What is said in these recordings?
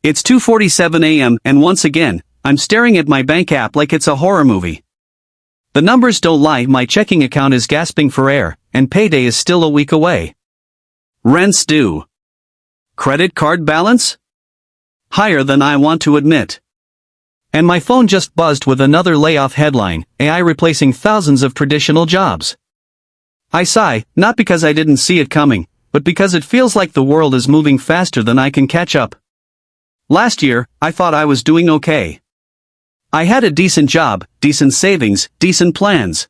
It's 2:47 a.m. and once again, I'm staring at my bank app like it's a horror movie. The numbers don't lie, my checking account is gasping for air, and payday is still a week away. Rent's due. Credit card balance? Higher than I want to admit. And my phone just buzzed with another layoff headline, AI replacing thousands of traditional jobs. I sigh, not because I didn't see it coming, but because it feels like the world is moving faster than I can catch up. Last year, I thought I was doing okay. I had a decent job, decent savings, decent plans.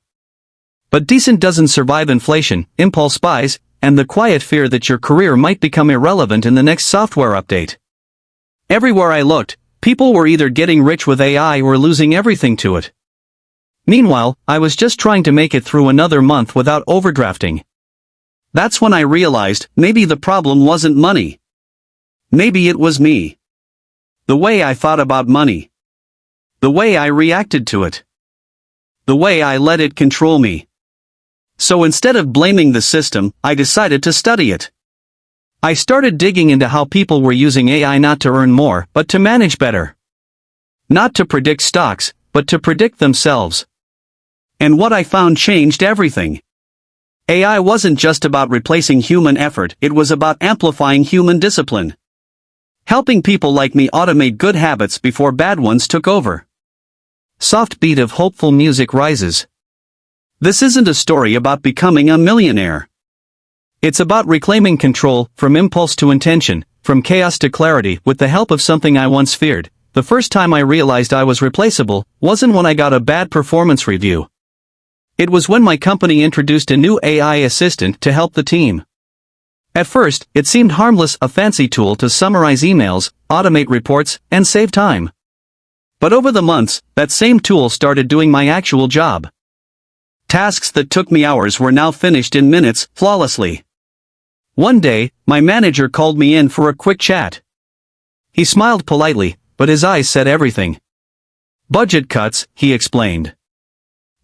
But decent doesn't survive inflation, impulse buys, and the quiet fear that your career might become irrelevant in the next software update. Everywhere I looked, people were either getting rich with AI or losing everything to it. Meanwhile, I was just trying to make it through another month without overdrafting. That's when I realized maybe the problem wasn't money. Maybe it was me. The way I thought about money. The way I reacted to it. The way I let it control me. So instead of blaming the system, I decided to study it. I started digging into how people were using AI not to earn more, but to manage better. Not to predict stocks, but to predict themselves. And what I found changed everything. AI wasn't just about replacing human effort, it was about amplifying human discipline. Helping people like me automate good habits before bad ones took over. Soft beat of hopeful music rises. This isn't a story about becoming a millionaire. It's about reclaiming control, from impulse to intention, from chaos to clarity, with the help of something I once feared. The first time I realized I was replaceable wasn't when I got a bad performance review. It was when my company introduced a new AI assistant to help the team. At first, it seemed harmless, a fancy tool to summarize emails, automate reports, and save time. But over the months, that same tool started doing my actual job. Tasks that took me hours were now finished in minutes, flawlessly. One day, my manager called me in for a quick chat. He smiled politely, but his eyes said everything. Budget cuts, he explained.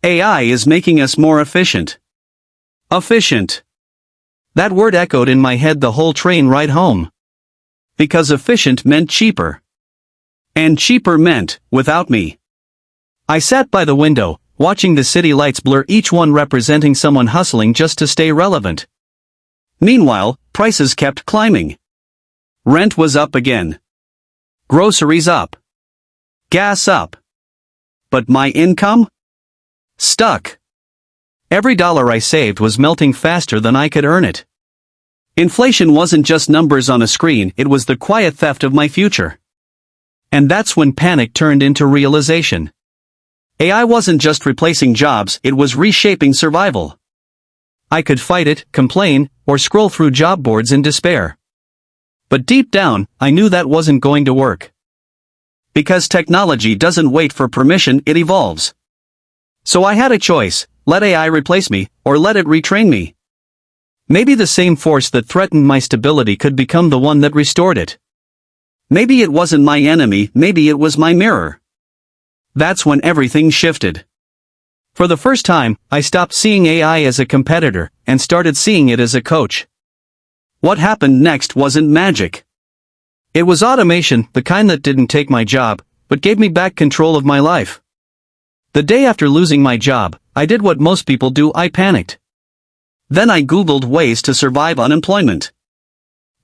AI is making us more efficient. Efficient. That word echoed in my head the whole train ride home. Because efficient meant cheaper. And cheaper meant, without me. I sat by the window, watching the city lights blur, each one representing someone hustling just to stay relevant. Meanwhile, prices kept climbing. Rent was up again. Groceries up. Gas up. But my income? Stuck. Every dollar I saved was melting faster than I could earn it. Inflation wasn't just numbers on a screen, it was the quiet theft of my future. And that's when panic turned into realization. AI wasn't just replacing jobs, it was reshaping survival. I could fight it, complain, or scroll through job boards in despair. But deep down, I knew that wasn't going to work. Because technology doesn't wait for permission, it evolves. So I had a choice: let AI replace me, or let it retrain me. Maybe the same force that threatened my stability could become the one that restored it. Maybe it wasn't my enemy, maybe it was my mirror. That's when everything shifted. For the first time, I stopped seeing AI as a competitor, and started seeing it as a coach. What happened next wasn't magic. It was automation, the kind that didn't take my job, but gave me back control of my life. The day after losing my job, I did what most people do: I panicked. Then I Googled ways to survive unemployment.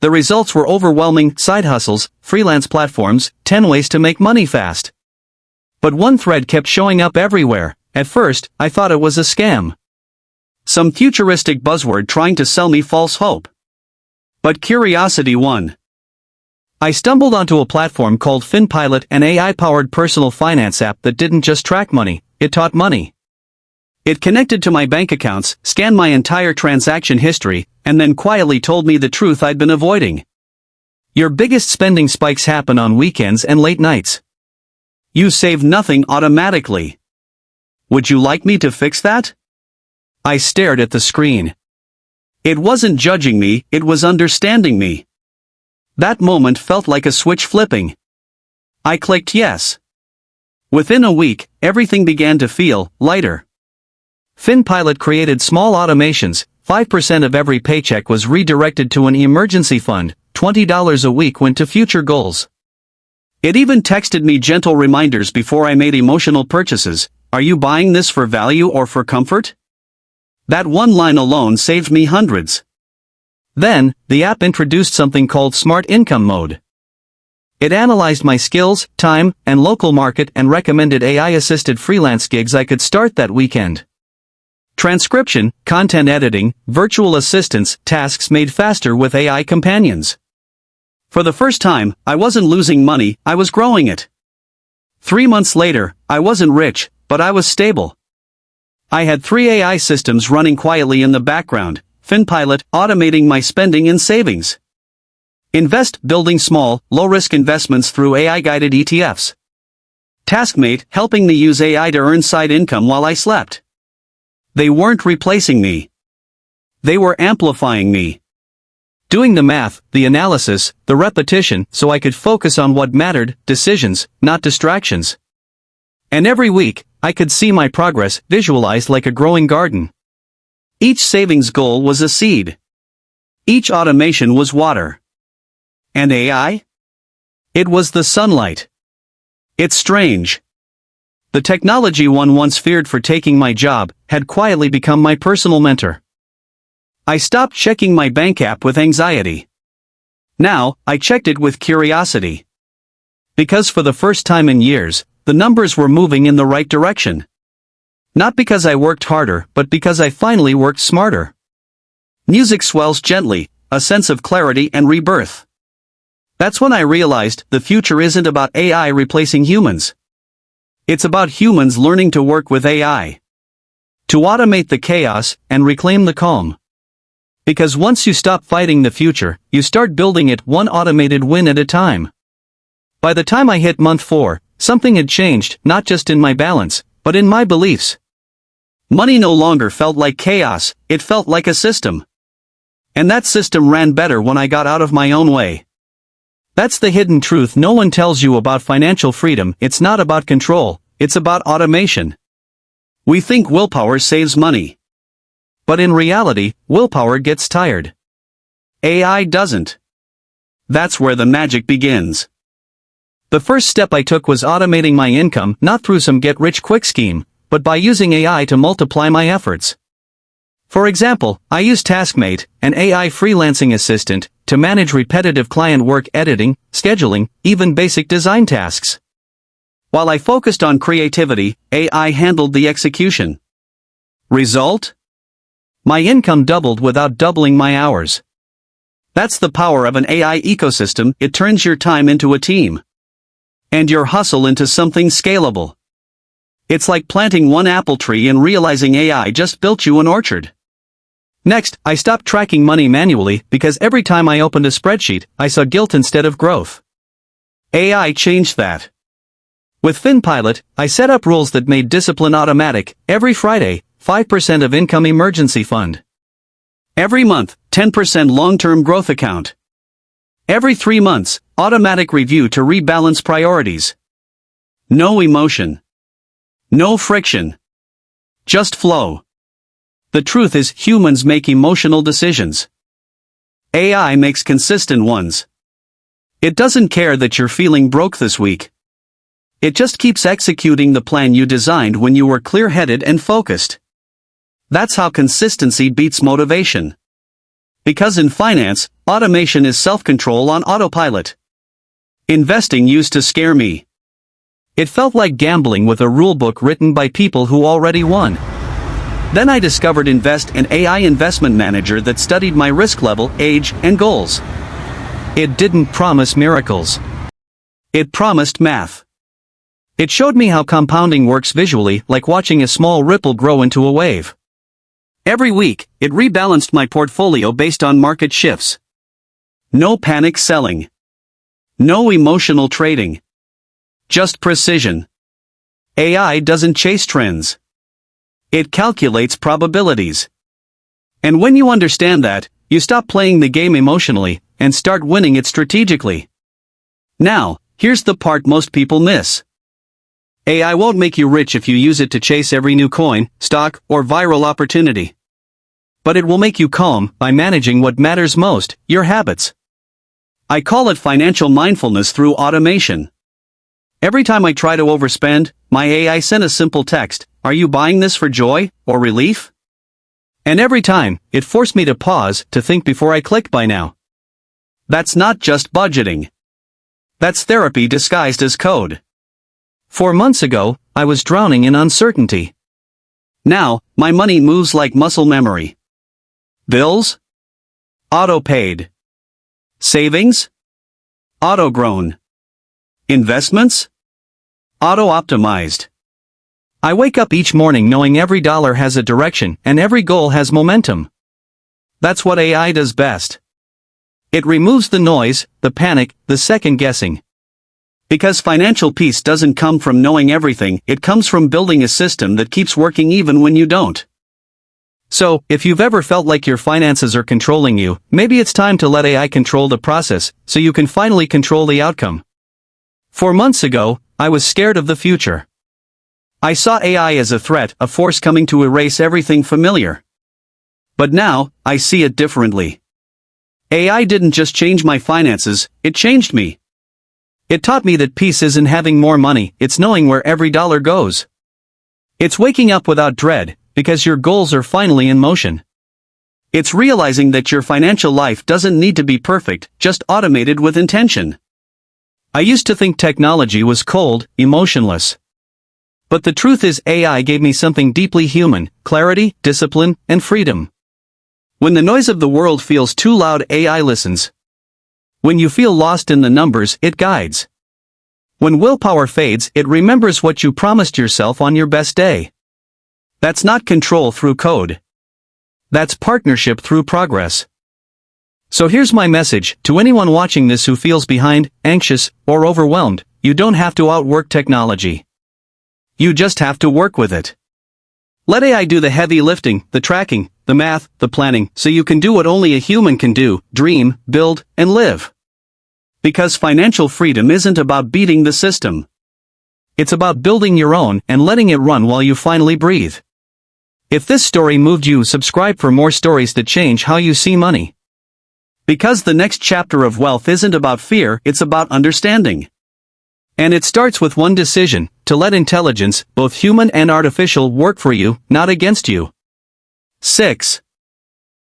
The results were overwhelming: side hustles, freelance platforms, 10 ways to make money fast. But one thread kept showing up everywhere. At first, I thought it was a scam. Some futuristic buzzword trying to sell me false hope. But curiosity won. I stumbled onto a platform called FinPilot, an AI-powered personal finance app that didn't just track money, it taught money. It connected to my bank accounts, scanned my entire transaction history, and then quietly told me the truth I'd been avoiding. Your biggest spending spikes happen on weekends and late nights. You save nothing automatically. Would you like me to fix that? I stared at the screen. It wasn't judging me, it was understanding me. That moment felt like a switch flipping. I clicked yes. Within a week, everything began to feel lighter. FinPilot created small automations. 5% of every paycheck was redirected to an emergency fund, $20 a week went to future goals. It even texted me gentle reminders before I made emotional purchases. Are you buying this for value or for comfort? That one line alone saved me hundreds. Then, the app introduced something called Smart Income Mode. It analyzed my skills, time, and local market and recommended AI-assisted freelance gigs I could start that weekend. Transcription, content editing, virtual assistants, tasks made faster with AI companions. For the first time, I wasn't losing money, I was growing it. 3 months later, I wasn't rich, but I was stable. I had 3 AI systems running quietly in the background: FinPilot, automating my spending and savings; Invest, building small, low-risk investments through AI-guided ETFs; TaskMate, helping me use AI to earn side income while I slept. They weren't replacing me. They were amplifying me. Doing the math, the analysis, the repetition, so I could focus on what mattered: decisions, not distractions. And every week, I could see my progress visualized like a growing garden. Each savings goal was a seed. Each automation was water. And AI? It was the sunlight. It's strange. The technology one once feared for taking my job had quietly become my personal mentor. I stopped checking my bank app with anxiety. Now, I checked it with curiosity. Because for the first time in years, the numbers were moving in the right direction. Not because I worked harder, but because I finally worked smarter. Music swells gently, a sense of clarity and rebirth. That's when I realized the future isn't about AI replacing humans. It's about humans learning to work with AI. To automate the chaos and reclaim the calm. Because once you stop fighting the future, you start building it one automated win at a time. By the time I hit month 4, something had changed, not just in my balance, but in my beliefs. Money no longer felt like chaos, it felt like a system. And that system ran better when I got out of my own way. That's the hidden truth no one tells you about financial freedom. It's not about control, it's about automation. We think willpower saves money. But in reality, willpower gets tired. AI doesn't. That's where the magic begins. The first step I took was automating my income, not through some get-rich-quick scheme, but by using AI to multiply my efforts. For example, I use TaskMate, an AI freelancing assistant, to manage repetitive client work, editing, scheduling, even basic design tasks. While I focused on creativity, AI handled the execution. Result? My income doubled without doubling my hours. That's the power of an AI ecosystem. It turns your time into a team. And your hustle into something scalable. It's like planting one apple tree and realizing AI just built you an orchard. Next, I stopped tracking money manually because every time I opened a spreadsheet, I saw guilt instead of growth. AI changed that. With FinPilot, I set up rules that made discipline automatic. Every Friday, 5% of income emergency fund. Every month, 10% long-term growth account. Every 3 months, automatic review to rebalance priorities. No emotion. No friction. Just flow. The truth is, humans make emotional decisions. AI makes consistent ones. It doesn't care that you're feeling broke this week. It just keeps executing the plan you designed when you were clear-headed and focused. That's how consistency beats motivation. Because in finance, automation is self-control on autopilot. Investing used to scare me. It felt like gambling with a rulebook written by people who already won. Then I discovered Invest, an AI investment manager that studied my risk level, age, and goals. It didn't promise miracles. It promised math. It showed me how compounding works visually, like watching a small ripple grow into a wave. Every week, it rebalanced my portfolio based on market shifts. No panic selling. No emotional trading. Just precision. AI doesn't chase trends. It calculates probabilities. And when you understand that, you stop playing the game emotionally and start winning it strategically. Now, here's the part most people miss. AI won't make you rich if you use it to chase every new coin, stock, or viral opportunity. But it will make you calm by managing what matters most, your habits. I call it financial mindfulness through automation. Every time I try to overspend, my AI sent a simple text, "Are you buying this for joy or relief?" And every time, it forced me to pause to think before I click buy now. That's not just budgeting. That's therapy disguised as code. 4 months ago, I was drowning in uncertainty. Now, my money moves like muscle memory. Bills? Auto-paid. Savings? Auto-grown. Investments? Auto-optimized. I wake up each morning knowing every dollar has a direction and every goal has momentum. That's what AI does best. It removes the noise, the panic, the second guessing. Because financial peace doesn't come from knowing everything, it comes from building a system that keeps working even when you don't. So, if you've ever felt like your finances are controlling you, maybe it's time to let AI control the process, so you can finally control the outcome. 4 months ago, I was scared of the future. I saw AI as a threat, a force coming to erase everything familiar. But now, I see it differently. AI didn't just change my finances, it changed me. It taught me that peace isn't having more money, it's knowing where every dollar goes. It's waking up without dread, because your goals are finally in motion. It's realizing that your financial life doesn't need to be perfect, just automated with intention. I used to think technology was cold, emotionless. But the truth is AI gave me something deeply human: clarity, discipline, and freedom. When the noise of the world feels too loud, AI listens. When you feel lost in the numbers, it guides. When willpower fades, it remembers what you promised yourself on your best day. That's not control through code. That's partnership through progress. So here's my message to anyone watching this who feels behind, anxious, or overwhelmed: you don't have to outwork technology. You just have to work with it. Let AI do the heavy lifting, the tracking, the math, the planning, so you can do what only a human can do: dream, build, and live. Because financial freedom isn't about beating the system. It's about building your own and letting it run while you finally breathe. If this story moved you, subscribe for more stories that change how you see money. Because the next chapter of wealth isn't about fear, it's about understanding. And it starts with one decision: to let intelligence, both human and artificial, work for you, not against you. 6.